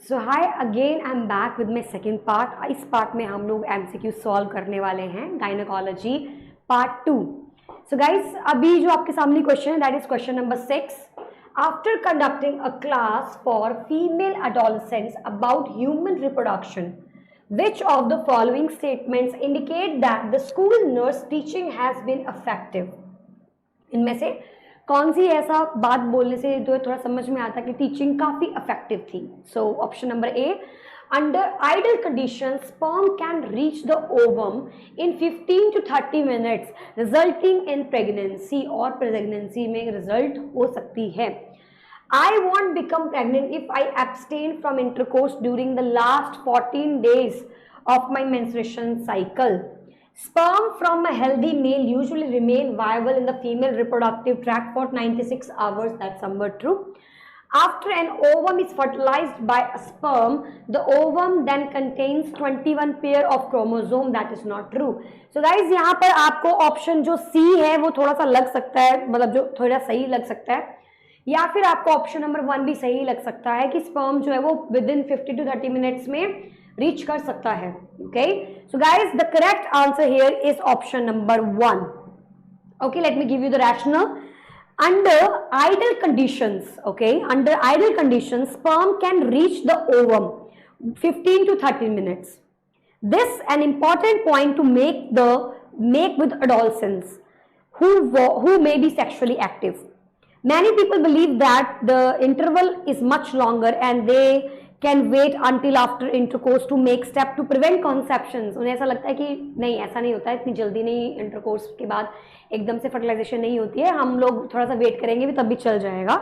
So hi again I am back with my second part. इस part में हम लोग एमसीक्यू सॉल्व करने वाले हैं गायनेकोलॉजी पार्ट 2। सो गाइज अभी जो आपके सामने क्वेश्चन है that is question number 6। After conducting a class for female adolescents about human reproduction which of the following statements indicate that the school nurse teaching has been effective? इनमें से कौन सी ऐसा बात बोलने से जो थोड़ा समझ में आता कि टीचिंग काफी इफेक्टिव थी। So option number A, under ideal condition sperm can reach the ovum in 15 to 30 minutes resulting in pregnancy, और प्रेगनेंसी में रिजल्ट हो सकती है। I won't become pregnant if I abstain from intercourse during the last 14 days of my menstruation cycle. Sperm from a healthy male usually remain viable in the female reproductive tract for 96 hours. That's somewhat true. After an ovum is fertilized by a sperm, the ovum then contains 21 pair of chromosome. That is not true. So guys, यहाँ पर आपको option जो सी है वो थोड़ा सा लग सकता है, मतलब जो थोड़ा सही लग सकता है, या फिर आपको ऑप्शन नंबर 1 भी सही लग सकता है कि स्पर्म जो है वो विद इन 50 to 30 मिनट्स में रीच कर सकता है। Okay, so guys the correct answer here is option number 1। Okay, let me give you the rationale. Under ideal conditions, okay, under ideal conditions sperm can reach the ovum 15 to 30 minutes. This an important point to make with adolescents who may be sexually active. Many people believe that the interval is much longer and they can wait until after intercourse to make step to prevent conceptions. उन्हें ऐसा लगता है कि नहीं, ऐसा नहीं होता है, इतनी जल्दी नहीं, इंटरकोर्स के बाद एकदम से फर्टिलाइजेशन नहीं होती है, हम लोग थोड़ा सा वेट करेंगे भी तब भी चल जाएगा।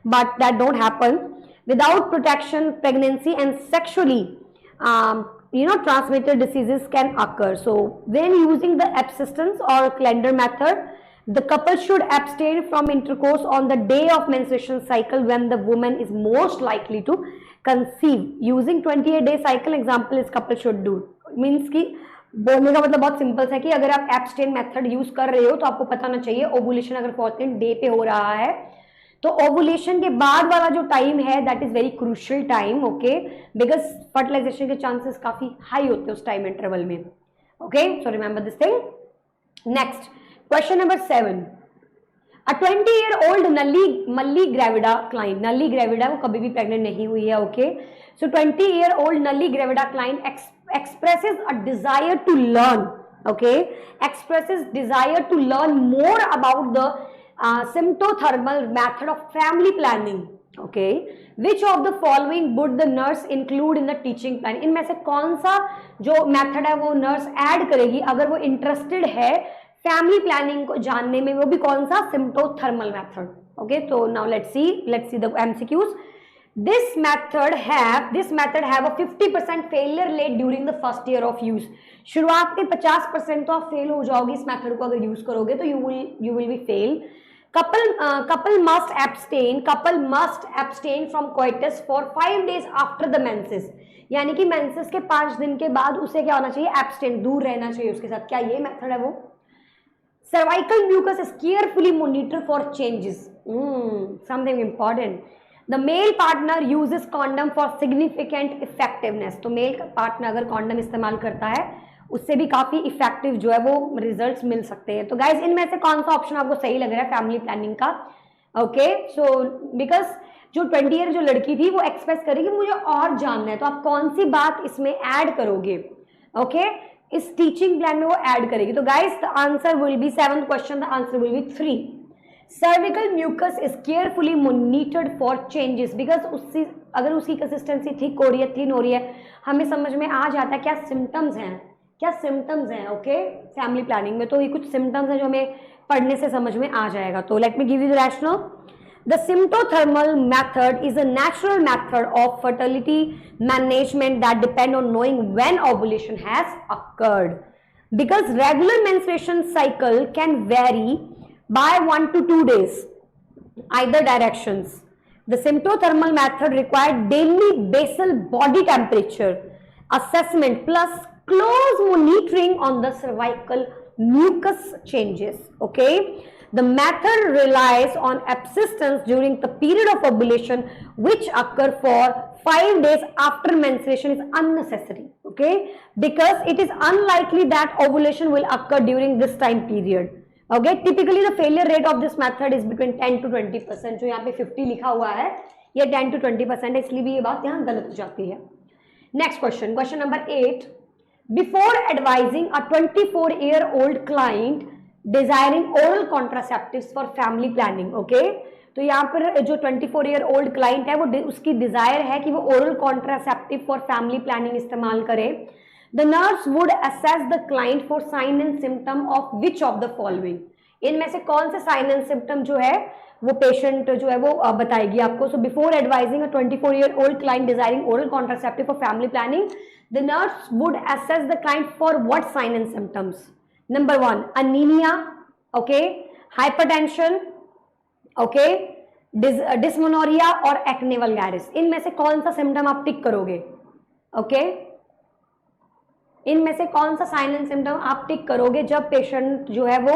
But that don't happen. Without protection pregnancy and sexually transmitted diseases can occur. So when using the abstinence or calendar method, the couple should abstain from intercourse on the day of menstruation cycle when the woman is most likely to conceive. Using 28-day cycle example is couple should do. Means कि बोलने का मतलब बहुत simple है कि अगर आप abstain method use कर रहे हो तो आपको पता होना चाहिए ओवुलेशन अगर 14 डे पे हो रहा है तो ओवुलेशन के बाद वाला जो टाइम है that is very crucial time, okay, because fertilization के चांसेस काफी हाई होते हैं उस टाइम इंटरवल में। Okay, so remember this thing. Next question number 7। A 20-year-old Nalli gravida client, Nalli gravida वो कभी भी प्रेग्नेंट नहीं हुई है, okay. So 20-year-old Nalli gravida client expresses a desire to learn, okay, expresses desire to learn more about the symptothermal method of family planning, okay. Which of the following would the nurse include in the teaching plan? इनमें से कौन सा जो method है वो nurse add करेगी अगर वो इंटरेस्टेड है फैमिली प्लानिंग को जानने में, वो भी कौन सा? सिम्प्टोथर्मल मेथड। ओके, तो now let's see the MCQs. This method have a 50% failure rate during the first year of use. शुरुआत में 50% तो आप फेल हो जाओगे इस मेथड को अगर यूज करोगे तो you will be fail. Couple must abstain from coitus for 5 days after the menses, यानी कि मेंसेस के 5 दिन के बाद उसे क्या होना चाहिए? एब्सटेन, दूर रहना चाहिए उसके साथ। क्या ये मेथड है वो? Cervical mucus is carefully monitored for changes. Something important. The male partner uses condom for significant effectiveness. तो मेल पार्टनर अगर कॉन्डम इस्तेमाल करता है उससे भी काफी इफेक्टिव जो है वो रिजल्ट्स मिल सकते हैं। तो गाइज इनमें से कौन सा ऑप्शन आपको सही लग रहा है फैमिली प्लानिंग का? ओके, सो बिकॉज जो 20 ईयर जो लड़की थी वो एक्सप्रेस करेगी मुझे और जानना है, तो आप कौन सी बात इसमें ऐड करोगे? ओके, इस टीचिंग प्लान में वो ऐड करेगी। तो guys the answer will be 7th question, the answer will be 3। Cervical mucus is carefully monitored for changes, because उसकी अगर उसकी कंसिस्टेंसी थिक हो रही है, थिन हो रही है, हमें समझ में आ जाता है क्या सिम्टम्स हैं, ओके, फैमिली प्लानिंग में। तो ये कुछ सिम्टम्स हैं जो हमें पढ़ने से समझ में आ जाएगा। तो late me give you the rational. The symptothermal method is a natural method of fertility management that depend on knowing when ovulation has occurred. Because regular menstruation cycle can vary by 1 to 2 days, either directions. The symptothermal method required daily basal body temperature assessment plus close monitoring on the cervical mucus changes. Okay. The method relies on abstinence during the period of ovulation which occur for 5 days after menstruation is unnecessary. Okay, because it is unlikely that ovulation will occur during this time period. Okay, typically the failure rate of this method is between 10 to 20%. जो यहाँ पे 50 लिखा हुआ है ये 10 to 20% है, इसलिए भी ये बात यहाँ गलत हो जाती है. Next question, question number 8. Before advising a 24-year-old client desiring oral contraceptives for family planning, okay? तो यहाँ पर जो 24-year-old client है वो उसकी डिजायर है कि वो oral contraceptive for family planning इस्तेमाल करे. The nurse would assess the client for sign and symptom of which of the following. इनमें से कौन से sign and symptom जो है वो पेशेंट जो है वो बताएगी आपको. So before advising a 24-year-old client desiring oral contraceptive for family planning, the nurse would assess the client for what sign and symptoms. Number 1, anemia, okay, hypertension, okay, dysmenorrhea और acne vulgaris. इनमें से कौन सा symptom आप टिक करोगे? Okay, इनमें से कौन सा साइन एंड सिम्टम आप टिक करोगे जब पेशेंट जो है वो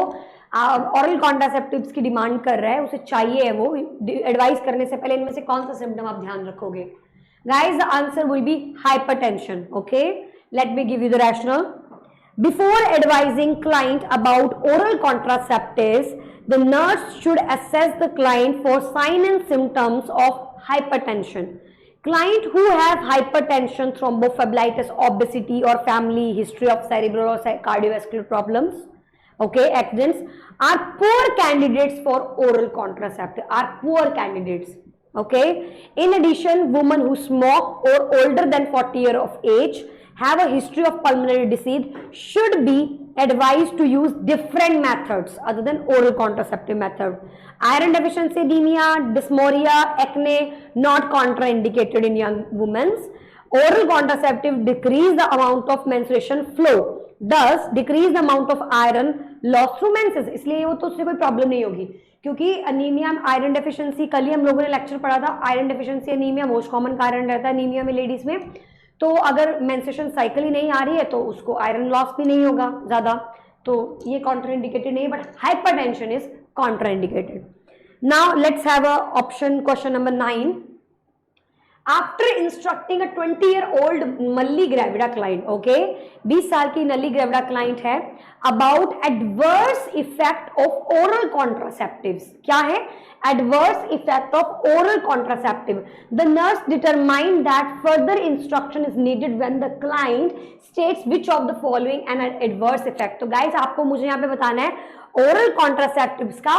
ऑरल कॉन्ट्रासेप्टिव्स की डिमांड कर रहा है, उसे चाहिए है, वो एडवाइस करने से पहले इनमें से कौन सा सिम्टम आप ध्यान रखोगे? Guys the answer will B hypertension. Okay, let me give you the rational. Before advising client about oral contraceptives, the nurse should assess the client for signs and symptoms of hypertension. Client who have hypertension, thrombophlebitis, obesity or family history of cerebral or cardiovascular problems, okay, accidents, are poor candidates for oral contraceptive, are poor candidates. Okay, in addition, women who smoke or older than 40 years of age have a history of pulmonary disease should be advised to use different methods other than oral contraceptive method. Iron deficiency anemia, dysmenorrhea, acne not contraindicated in young women. Oral contraceptive decrease the amount of menstruation flow, thus decrease the amount of iron loss through menses. इसलिए वो तो उससे कोई problem नहीं होगी, क्योंकि anaemia, iron deficiency, कल ही हम लोगों ने लेक्चर पढ़ा था, iron deficiency anaemia most common कारण रहता है अनीमिया में लेडीज में. तो अगर मेंस्ट्रुएशन साइकिल ही नहीं आ रही है तो उसको आयरन लॉस भी नहीं होगा ज्यादा, तो ये कॉन्ट्राइंडिकेटेड नहीं है, but hypertension is contraindicated. Now let's have a option question number 9. After instructing a 20-year-old nulligravida client, okay, 20 साल की नल्ली ग्रेविडा क्लाइंट है, about adverse effect of oral contraceptives. क्या है? Adverse effect of oral contraceptive. The nurse determine that further instruction is needed when the client states which of the following an adverse effect. तो guys आपको मुझे यहाँ पे बताना है oral contraceptives का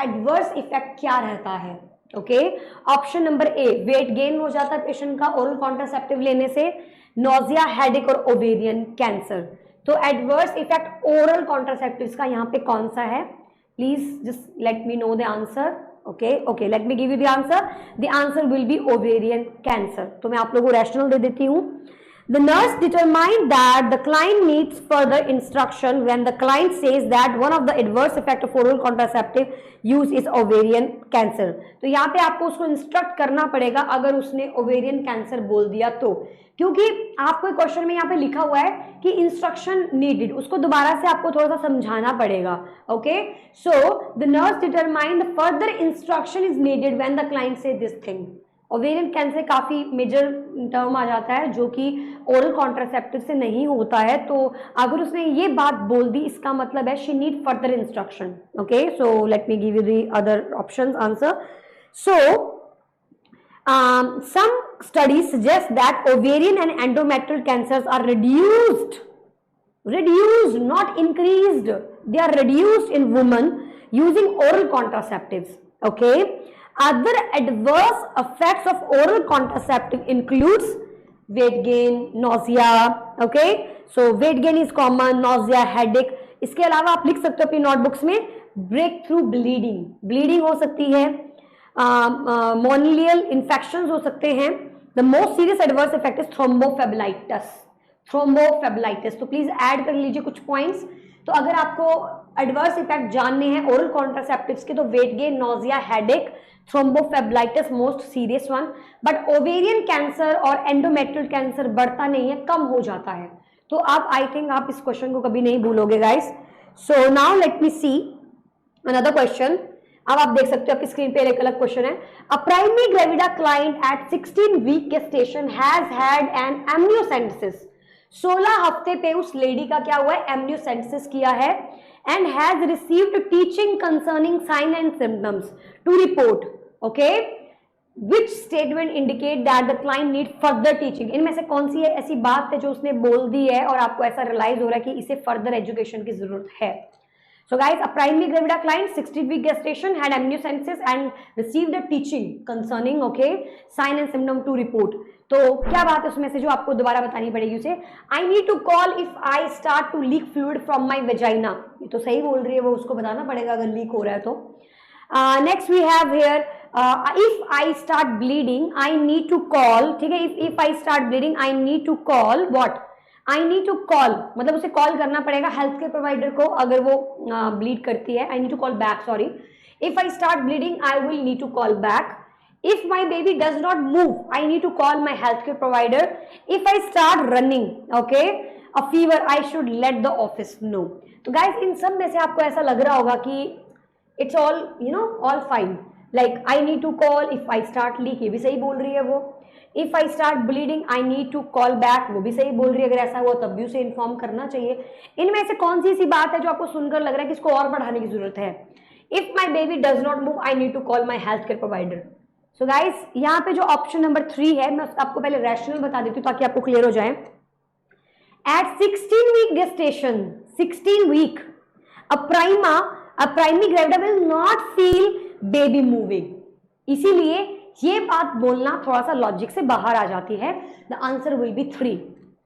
एडवर्स इफेक्ट क्या रहता है. ओके, ऑप्शन नंबर ए, वेट गेन हो जाता है पेशेंट का ओरल कॉन्ट्रासेप्टिव लेने से, नोजिया, हेडेक और ओवेरियन कैंसर. तो एडवर्स इफेक्ट ओरल कॉन्ट्रासेप्टिव्स का यहाँ पे कौन सा है? Please just let me know the answer. Okay, let me give you the answer. The answer will B ovarian cancer. तो मैं आप लोगों को रैशनल दे देती हूँ. The nurse determined that the client needs further instruction when the client says that one of the adverse effect of oral contraceptive use is ovarian cancer. तो यहाँ पे आपको उसको इंस्ट्रक्ट करना पड़ेगा अगर उसने ओवेरियन कैंसर बोल दिया तो, क्योंकि आपको क्वेश्चन में यहाँ पे लिखा हुआ है कि इंस्ट्रक्शन नीडेड, उसको दोबारा से आपको थोड़ा सा समझाना पड़ेगा. Okay, so the nurse determine the further instruction is needed when the client से दिस थिंग. ओवेरियन कैंसर काफी मेजर टर्म आ जाता है जो कि ओरल कॉन्ट्रासेप्टिव से नहीं होता है, तो अगर उसने ये बात बोल दी इसका मतलब है she need further instruction. Okay, so let me give you the other options answer. So some studies suggest that ovarian and endometrial cancers are reduced, not increased. They are reduced in women using oral contraceptives. Okay, other adverse effects of oral contraceptive includes weight gain, nausea. Okay, so weight gain is common, nausea, headache. इसके अलावा आप लिख सकते हो अपनी notebooks में break through bleeding हो सकती है, मोनिलियल इन्फेक्शंस हो सकते हैं. The most serious adverse effect is thrombophlebitis. तो प्लीज ऐड कर लीजिए कुछ पॉइंट्स. तो अगर आपको एडवर्स इफेक्ट जानने हैं ओरल कॉन्ट्रासेप्टिव्स के तो weight gain, nausea, headache, thrombophlebitis most serious one. But ovarian cancer और एंडोमेट्रियल कैंसर बढ़ता नहीं है, कम हो जाता है. तो आप आई थिंक आप इस क्वेश्चन को कभी नहीं भूलोगे guys. So now let me see another question, अब आप देख सकते हो आपकी स्क्रीन पे एक अलग क्वेश्चन है। A primary gravida client at 16 week gestation has had an amniocentesis. 16 हफ्ते पे उस लेडी का क्या हुआ है, एमनियोसेंटेसिस किया है, and has received teaching concerning sign and symptoms to report. Okay, which statement indicate that the client need further teaching. इनमें से कौन सी है ऐसी बात है जो उसने बोल दी है और आपको ऐसा रियलाइज हो रहा है कि इसे फर्दर एजुकेशन की जरूरत है। So guys, a primary gravida client, 16-week gestation, had amniocentesis and received a teaching concerning, okay, sign and symptom to report. तो क्या बात है उसमें से जो आपको दोबारा बतानी पड़ेगी उसे? I need to call if I start to leak fluid from my vagina. ये तो सही बोल रही है वो, उसको बताना पड़ेगा अगर लीक हो रहा है तो। Next we have here, if I start bleeding, I need to call, ठीक है, if I start bleeding, I need to call what? I need to call, मतलब उसे कॉल करना पड़ेगा हेल्थ केयर प्रोवाइडर को अगर वो ब्लीड करती है। I need to call back, sorry, if I start bleeding I will need to call back. If my baby does not move I need to call my health care provider. If I start running, okay, a fever, I should let the office know. तो guys इन सब में से आपको ऐसा लग रहा होगा कि it's all you know all fine, like I need to call if I start leak, ये भी सही बोल रही है वो। If I start bleeding I need to call back, वो भी सही बोल रही है, अगर ऐसा हुआ तब भी उसे इन्फॉर्म करना चाहिए। इनमें से कौन सी ऐसी बात है जो आपको सुनकर लग रहा है कि इसको और बढ़ाने की जरूरत है? If my baby does not move I need to call my health care provider. So guys यहाँ पे जो ऑप्शन नंबर 3 है, मैं आपको पहले रैशनल बता देती हूँ ताकि आपको क्लियर हो जाए। At 16 week gestation, 16 week, a primary gravida will not feel baby moving। इसीलिए ये बात बोलना थोड़ा सा लॉजिक से बाहर आ जाती है। The answer will be 3।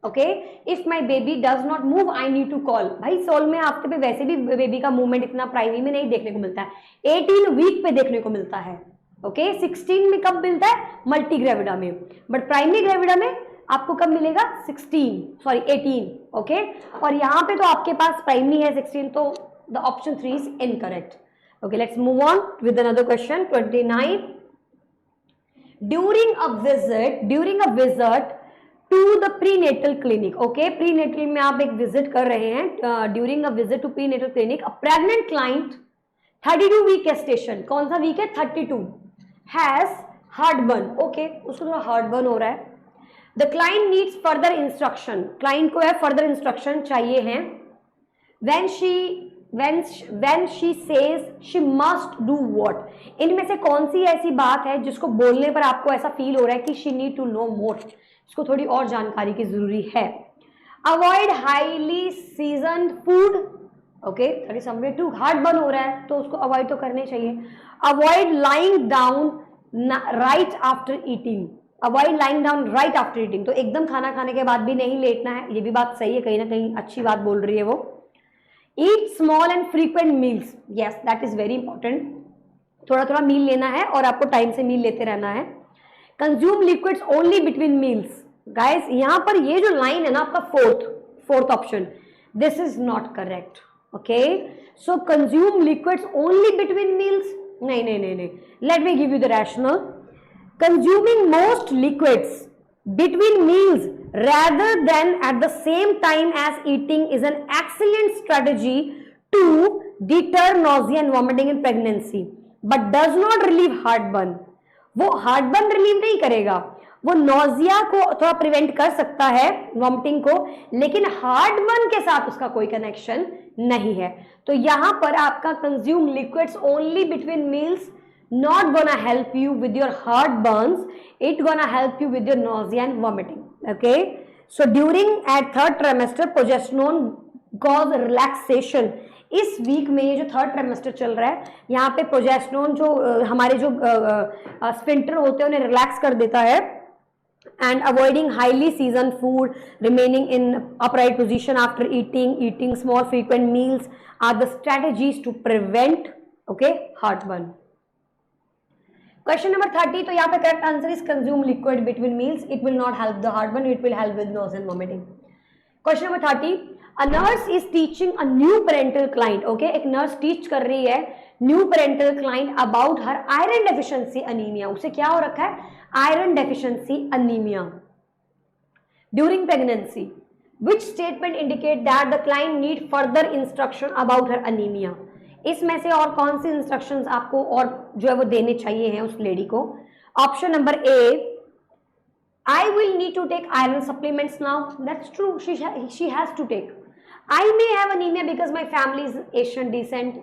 Okay, if my baby does not move I need to call. भाई 16वें हफ्ते पे वैसे भी बेबी का मूवमेंट इतना प्राइमरी में नहीं देखने को मिलता है, 18 वीक पे देखने को मिलता है। ओके, 16 में कब मिलता है? मल्टी ग्रेविडा में, बट प्राइमरी ग्रेविडा में आपको कब मिलेगा? 18। ओके, और यहाँ पे तो आपके पास प्राइमरी है 16, तो the option 3 is incorrect. Okay, let's move on with another question 29। During a visit to the prenatal clinic, okay, prenatal में आप एक visit कर रहे हैं, during a visit to prenatal clinic, a pregnant client 32 week gestation, कौन सा week है? 32, has heartburn, okay, उसको थोड़ा heartburn हो रहा है। The client needs further instruction, client को है further instruction चाहिए हैं। when she says she must do what, इनमें से कौन सी ऐसी बात है जिसको बोलने पर आपको ऐसा फील हो रहा है कि she need to know more, इसको थोड़ी और जानकारी की जरूरी है। avoid highly seasoned food, okay, 32 heartburn हो रहा है तो उसको अवॉइड तो करने चाहिए। avoid lying down right after eating, avoid lying down right after eating, तो एकदम खाना खाने के बाद भी नहीं लेटना है, ये भी बात सही है, कहीं ना कहीं अच्छी बात बोल रही है वो। Eat small and frequent meals, yes that is very important, थोड़ा थोड़ा मील लेना है और आपको टाइम से मील लेते रहना है। Consume liquids only between meals, guys यहाँ पर ये जो लाइन है ना आपका fourth option, this is not correct. Okay, so consume liquids only between meals, नहीं, let me give you the rationale. Consuming most liquids between meals rather than at the same time as eating is an excellent strategy to deter nausea and vomiting in pregnancy, but does not relieve heartburn. वो heartburn relieve नहीं करेगा, वो nausea को थोड़ा prevent कर सकता है, vomiting को, लेकिन heartburn के साथ उसका कोई connection नहीं है। तो यहाँ पर आपका consume liquids only between meals not gonna help you with your heartburns, it gonna help you with your nausea and vomiting. Okay, so during at third trimester progesterone cause relaxation, इस week में ये जो third trimester चल रहा है यहाँ पे progesterone जो हमारे जो स्फिंक्टर होते हैं उन्हें रिलैक्स कर देता है। and avoiding highly seasoned food, remaining in upright position after eating small frequent meals are the strategies to prevent, okay, heartburn. Question number 30, तो यहाँ पे correct answer is consume liquid between meals. It will not help the heartburn, it will help with nausea and vomiting. Question number 30, a nurse is teaching a new parental client, okay, एक nurse teach कर रही है new parental client about her iron deficiency anemia. उसे क्या हो रखा है? Iron deficiency anemia during pregnancy. Which statement indicate that the client need further instruction about her anemia? इसमें से और कौन सी इंस्ट्रक्शंस आपको और जो है वो देने चाहिए हैं उस लेडी को? Option number A, I will need to take iron supplements now. That's true. She has to take. I may have anemia because my family is Asian descent.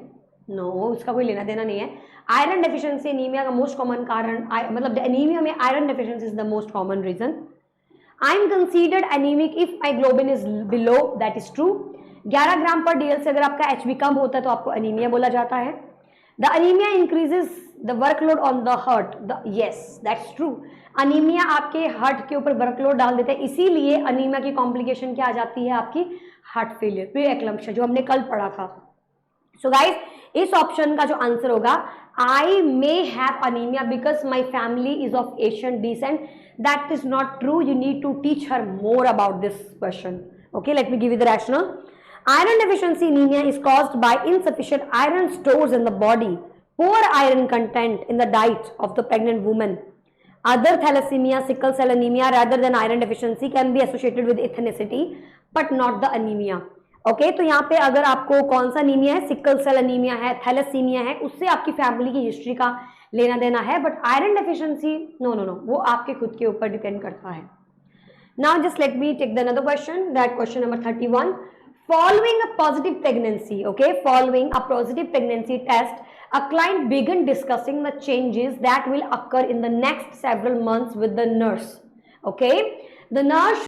No, उसका कोई लेना देना नहीं है. आयरन डेफिशिएंसी एनीमिया का most common कारण, मतलब anaemia में iron deficiency is the most common reason. I am considered anaemic if my globin is below. That is true. 11 gram per dl से अगर आपका एचबी कम होता है तो आपको अनीमिया बोला जाता है. The anaemia increases the workload on the heart. Yes, that's true. Anaemia आपके हार्ट के ऊपर वर्कलोड डाल देता है, इसीलिए अनीमिया की कॉम्प्लिकेशन क्या आ जाती है आपकी? हार्ट फेलियर, प्री एक्लम्पशिया, जो हमने कल पढ़ा था. सो गाइस, इस ऑप्शन का जो आंसर होगा, I may have anemia because my family is of Asian descent. That is not true. You need to teach her more about this question. Okay, let me give you the rationale. Iron deficiency anemia is caused by insufficient iron stores in the body, poor iron content in the diet of the pregnant woman. Other thalassemia, sickle cell anemia rather than iron deficiency can be associated with ethnicity but not the anemia. Okay, तो यहाँ पे अगर आपको कौन सा anaemia है, sickle cell anaemia है, thalassaemia है, उससे आपकी फैमिली की हिस्ट्री का लेना देना है, बट आयरन डेफिशिएंसी नो, वो आपके खुद के ऊपर डिपेंड करता है. Now just let me take the another question, that question number 31. Following a positive pregnancy, okay, following a positive pregnancy test, a client began discussing the changes that will occur in the next several months with the nurse. Okay, the nurse